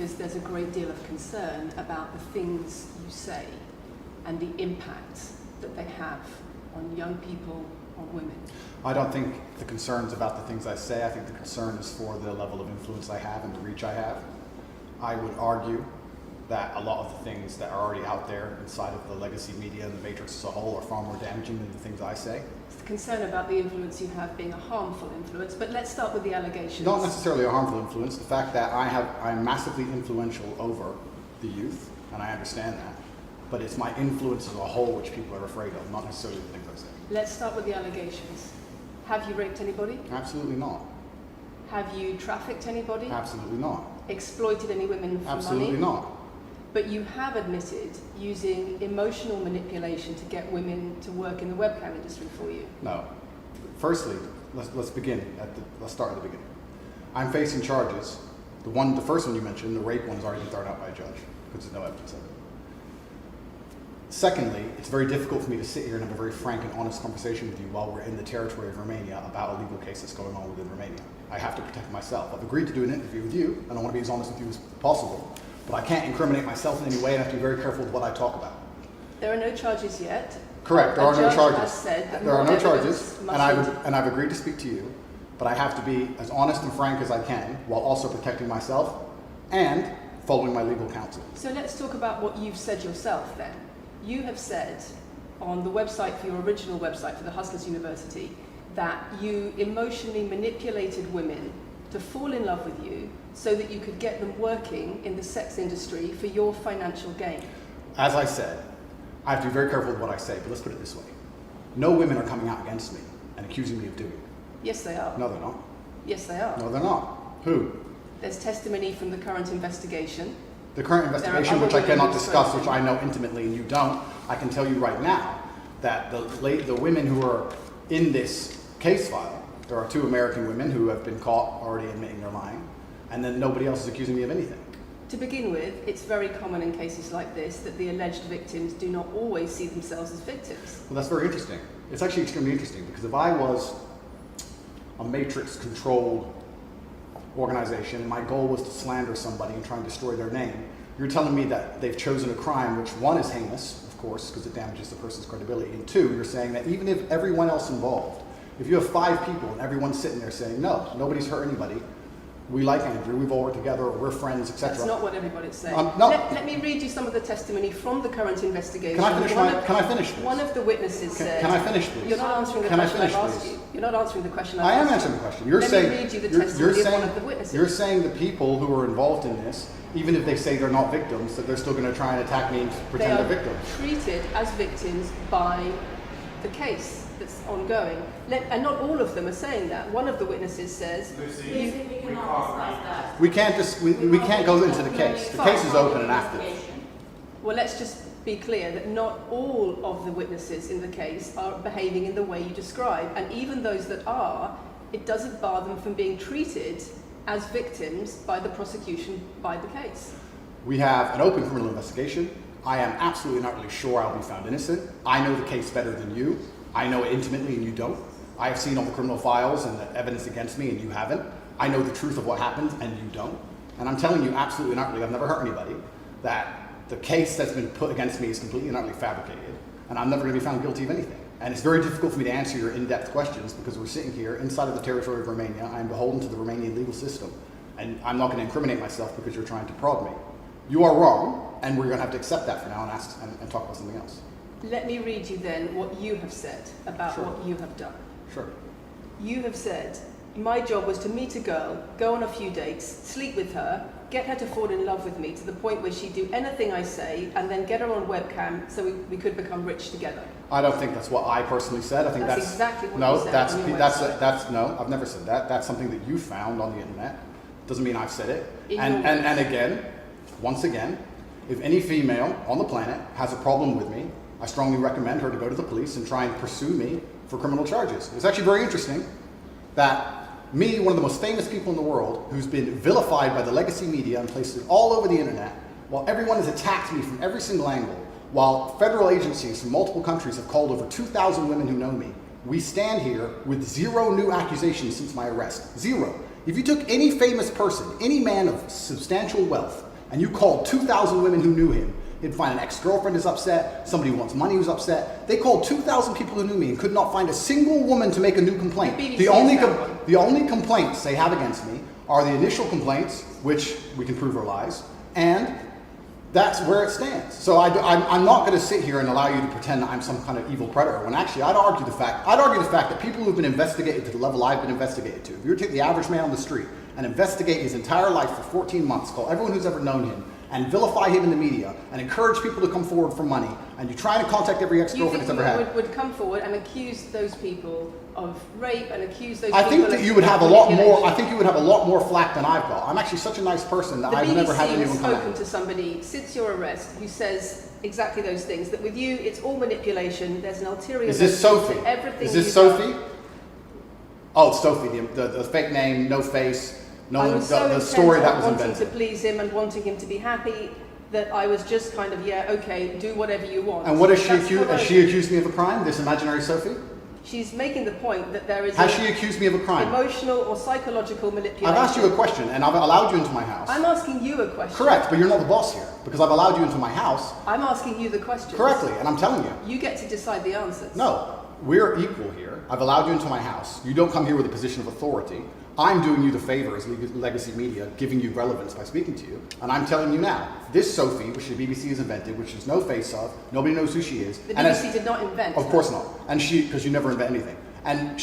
Because there's a great deal of concern about the things you say and the impact that they have on young people, on women. I don't think the concern's about the things I say. I think the concern is for the level of influence I have and the reach I have. I would argue that a lot of the things that are already out there inside of the legacy media and the matrix as a whole are far more damaging than the things I say. It's the concern about the influence you have being a harmful influence, but let's start with the allegations. Not necessarily a harmful influence. The fact that I'm massively influential over the youth, and I understand that, but it's my influence as a whole which people are afraid of, not necessarily the things I say. Let's start with the allegations. Have you raped anybody? Absolutely not. Have you trafficked anybody? Absolutely not. Exploited any women for money? Absolutely not. But you have admitted using emotional manipulation to get women to work in the webcam industry for you. No. Firstly, let's begin let's start at the beginning. I'm facing charges. The first one you mentioned, the rape one, has already been thrown out by a judge because there's no evidence of it. Secondly, it's very difficult for me to sit here and have a very frank and honest conversation with you while we're in the territory of Romania about a legal case that's going on within Romania. I have to protect myself. I've agreed to do an interview with you, and I want to be as honest with you as possible, but I can't incriminate myself in any way, and I have to be very careful with what I talk about. There are no charges yet. Correct, there are no charges. Has said that there are no charges, and and I've agreed to speak to you, but I have to be as honest and frank as I can while also protecting myself and following my legal counsel. So let's talk about what you've said yourself then. You have said on the website, for your original website for the Hustlers University, that you emotionally manipulated women to fall in love with you so that you could get them working in the sex industry for your financial gain. As I said, I have to be very careful with what I say, but let's put it this way. No women are coming out against me and accusing me of doing it. Yes, they are. No, they're not. Yes, they are. No, they're not. Who? There's testimony from the current investigation. The current investigation, which I cannot discuss, which I know intimately and you don't, I can tell you right now that the women who are in this case file, there are 2 American women who have been caught already admitting they're lying, and then nobody else is accusing me of anything. To begin with, it's very common in cases like this that the alleged victims do not always see themselves as victims. Well, that's very interesting. It's actually extremely interesting, because if I was a matrix-controlled organization, my goal was to slander somebody and try and destroy their name, you're telling me that they've chosen a crime which, 1, is heinous, of course, because it damages the person's credibility, and 2, you're saying that even if everyone else involved, if you have 5 people and everyone's sitting there saying, no, nobody's hurt anybody, we like Andrew, we've all worked together, we're friends, etc. That's not what everybody's saying. No. Let me read you some of the testimony from the current investigation. Can I finish this? One of the witnesses said... Can I finish, please? You're not answering the question I've asked you. You're not answering the question I've asked you. I am answering the question. Let me read you the testimony of one of the witnesses. You're saying the people who are involved in this, even if they say they're not victims, that they're still going to try and attack me and pretend they're victims. They are treated as victims by the case that's ongoing. And not all of them are saying that. One of the witnesses says... We can't go into the case. The case is open and active. Well, let's just be clear that not all of the witnesses in the case are behaving in the way you describe. And even those that are, it doesn't bar them from being treated as victims by the prosecution by the case. We have an open criminal investigation. I am absolutely not really sure I'll be found innocent. I know the case better than you. I know it intimately and you don't. I have seen all the criminal files and the evidence against me and you haven't. I know the truth of what happened and you don't. And I'm telling you absolutely not really, I've never hurt anybody, that the case that's been put against me is completely and utterly fabricated. And I'm never going to be found guilty of anything. And it's very difficult for me to answer your in-depth questions because we're sitting here inside of the territory of Romania. I am beholden to the Romanian legal system. And I'm not going to incriminate myself because you're trying to prod me. You are wrong, and we're going to have to accept that for now and talk about something else. Let me read you then what you have said about what you have done. Sure. You have said, my job was to meet a girl, go on a few dates, sleep with her, get her to fall in love with me to the point where she'd do anything I say, and then get her on webcam so we could become rich together. I don't think that's what I personally said. I think that's exactly what no, you said. That's no, I've never said that. That's something that you found on the internet. Doesn't mean I've said it. And again, once again, if any female on the planet has a problem with me, I strongly recommend her to go to the police and try and pursue me for criminal charges. It's actually very interesting that me, one of the most famous people in the world, who's been vilified by the legacy media and places all over the internet, while everyone has attacked me from every single angle, while federal agencies from multiple countries have called over 2,000 women who know me, we stand here with 0 new accusations since my arrest. 0. If you took any famous person, any man of substantial wealth, and you called 2,000 women who knew him, he'd find an ex-girlfriend is upset, somebody who wants money who's upset. They called 2,000 people who knew me and could not find a single woman to make a new complaint. The only complaints they have against me are the initial complaints, which we can prove are lies, and that's where it stands. So I'm not going to sit here and allow you to pretend that I'm some kind of evil predator, when actually I'd argue the fact that people who've been investigated to the level I've been investigated to, if you were to take the average man on the street and investigate his entire life for 14 months, call everyone who's ever known him, and vilify him in the media, and encourage people to come forward for money, and you try to contact every ex-girlfriend he's ever had. Would come forward and accuse those people of rape and accuse those I people think of that you would have a lot more. manipulation. I think you would have a lot more flack than I've got. I'm actually such a nice person that I've never had anyone has come at spoken me. to somebody since your arrest who says exactly those things. That with you, it's all manipulation. There's an ulterior. Is this motive Sophie? to everything. Is this Sophie? Oh, it's Sophie, the fake name, no face, the story that was wanting invented. to please him and wanting him to be happy, that I was just kind of, yeah, okay, do whatever you want. And what is she That's accused? what Has she accused me of a crime? This imaginary Sophie? She's making the point that there is Has she accused me of a crime? emotional or psychological manipulation. I've asked you a question, and I've allowed you into my house. I'm asking you a question. Correct, but you're not the boss here, because I've allowed you into my house. I'm asking you the question. Correctly, and I'm telling you. You get to decide the answers. No, we're equal here. I've allowed you into my house. You don't come here with a position of authority. I'm doing you the favor as legacy media, giving you relevance by speaking to you. And I'm telling you now, this Sophie, which the BBC has invented, which there's no face of, nobody knows who she is. The BBC did not invent. Of course not. And because you never invent anything. And she